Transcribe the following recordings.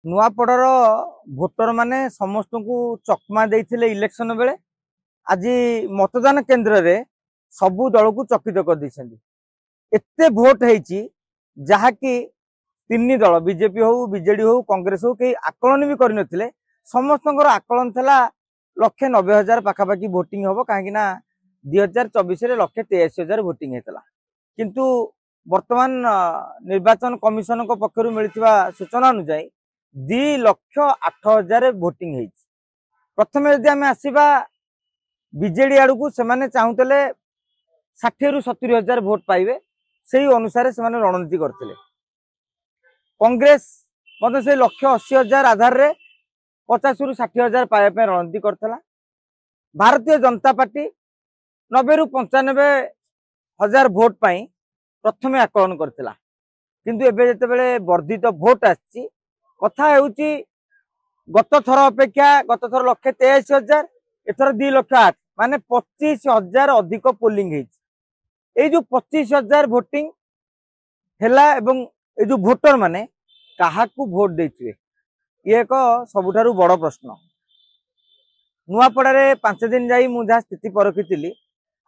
नुआपड़ार voter माने समस्त को चकमा देइथिले इलेक्शन बेले आज मतदान केन्द्र रे सबु दल को चकित कर दैछन्ती। एते भोट हेची जहाँकि तीन दल बीजेपी हो बीजेडी हो कांग्रेस हो कई आकलन भी करनथिले। समस्त आकलन थला 190,000 पाखापाखि भोटिंग हम कहीं 2024 183,000 भोटिंग होता। किंतु वर्तमान निर्वाचन कमिशन पक्षर मिलता सूचना अनुसार 2,08,000 भोटिंग है। प्रथम यदि आम आसवा बीजेडी आड़ को से चाहूले 60,000 ରୁ 70,000 भोट पाइबे से अनुसार से रणनीति करते। कांग्रेस मतलब से 1,80,000 आधार रे 50,000 ରୁ 60,000 पाइबा रणनीति करता। भारतीय जनता पार्टी 90,000 ରୁ 95,000 भोट पाई प्रथम आकलन करथिला। किंतु एबे जेतेबेले वर्धित भोट आछि कथा हेउची गत थर अपेक्षा गत थर 1,83,000 एथर 2,08,000 माने 25,000 अधिक पोलिंग हेछि। ए जो 25,000 भोटिंग हेला एवं ए जो भोटर माने काहाकू भोट देथिबे ये एक सबुठारु बड़ प्रश्न। नुआपड़ारे 5 दिन जाई मु जा स्थिति परखितिली।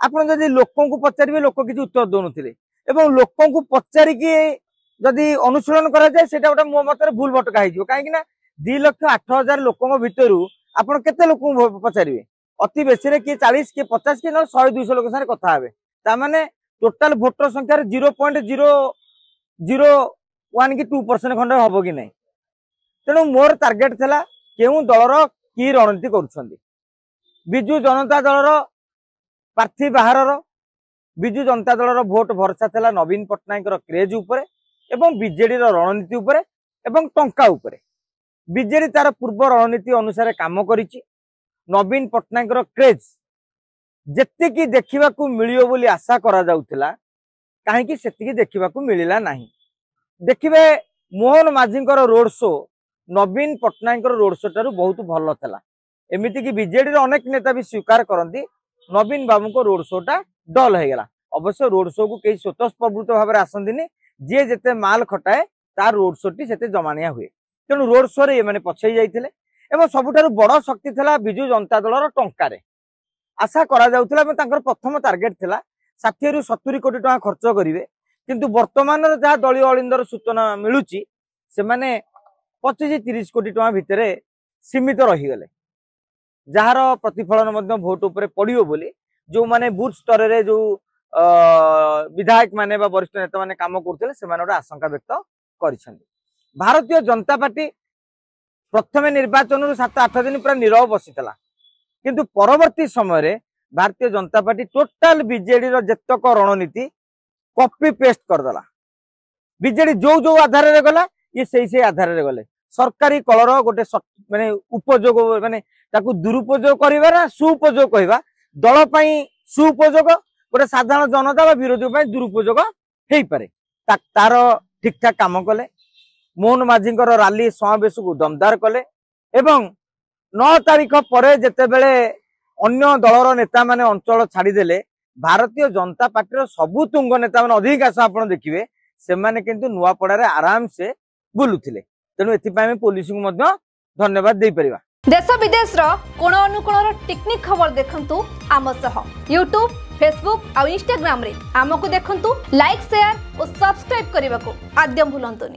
आपण जदि लोकों को पचारिबे लोक किछि उत्तर दोनुथिले एवं लोकों को पचारिकी जदि अनुशीलन करा जाए सेटा गोटे मो मतरे भूल भटका हेजियो। काहेकि ना 2,08,000 लोकों भितरु आपण केते लोक पचारिबे अति बेसी रे कि 40 कि 50 कि 100-200 लोक सारे कथा हेबे। ता माने टोटल भोटर संख्या 0.001 कि 2% खंड हबो कि नै। तेणु मोर टार्गेट थला केउ दलर की रणनीति करूछंदी। बिजु जनता दलर प्रार्थी बाहर बिजु जनता दलर भोट भरसा थला नवीन पट्टनायक क्रेज उपरे एवं बीजेडी रणनीति उपरे एवं टंका उपरे। बीजेडी तार पूर्व रणनीति अनुसार काम करिछि। नवीन पट्टनायक क्रेज जेतिकी देखिबाकू मिलियो बोली आशा करा जाउथिला काहेकि सेतिकी देखिबाकू मिलिला नाही। देखिबे मोहन माझींकर रोड शो नवीन पट्टनायक रोड शो टारू बहुत भल थला। एमिति कि बीजेडी अनेक नेता भी स्वीकार करती नवीन बाबू को रोड शो टा डल हो गला। अवश्य रोड शो को कई स्वतःस्फूर्त भाव आसती जी जिते माल खटाए तार रोड शो टी से जमानिया हुए। तेणु रोड शो रे मैंने पछई जाइथिले एवं सबुठारु बड़ शक्ति थला बिजु जनता दलर टंकारे आशा करा जाउथिला। प्रथम टार्गेट थिला 60 ରୁ 70 कोटी टका खर्च करिवे। किंतु वर्तमान जहाँ दलीय अलिंदर सूचना मिलुची से माने 25-30 कोटी टका भितरे सीमित रही गले जार प्रतिफलन मध्य भोट उपरे पड़ियो बोली जो माने बूथ स्तर रे जो विधायक माने बा वरिष्ठ नेता माने काम करथिले से माने आशंका व्यक्त करिसेंती। भारतीय जनता पार्टी प्रथम निर्वाचन 7-8 दिन पूरा नीरव बसीला। किंतु परवर्ती समय रे Bharatiya Janata party total BJD रो जतक रणनीति कॉपी पेस्ट करदला। बीजेडी जो जो आधार रे गला ये सही आधार रे गले। सरकारी कलर गोटे माने उपयोग माने ताकू दुरुपयोग करबा ना सुपयोग कहबा दल पई सुपयोग गोटे साधारण जनता बा विरोधी पई दुरुपयोग हेई पारे तार ठीक ठाक काम कले। मोहन माझींकर रैली समावेश को दमदार कले एवं 9 तारीख पर जेतेबेले अन्य दलर नेता माने अंचल छाड़ीदेले भारतीय जनता पार्टी सबु तुंग नेता माने अधिकांश आपण देखिबे से माने किंतु नुआपड़ारे आराम से बुलुथिले। तेणु एथिपाई पुलिस को मध्य धन्यवाद दे परिबा। देश विदेश रो कोण अनुकोण टेक्निक खबर देखंतु आम सह यूट्यूब फेसबुक और इंस्टाग्राम रे आमको देखंतु लाइक शेयर और सब्सक्राइब करने को आद्य भूलंतुनि।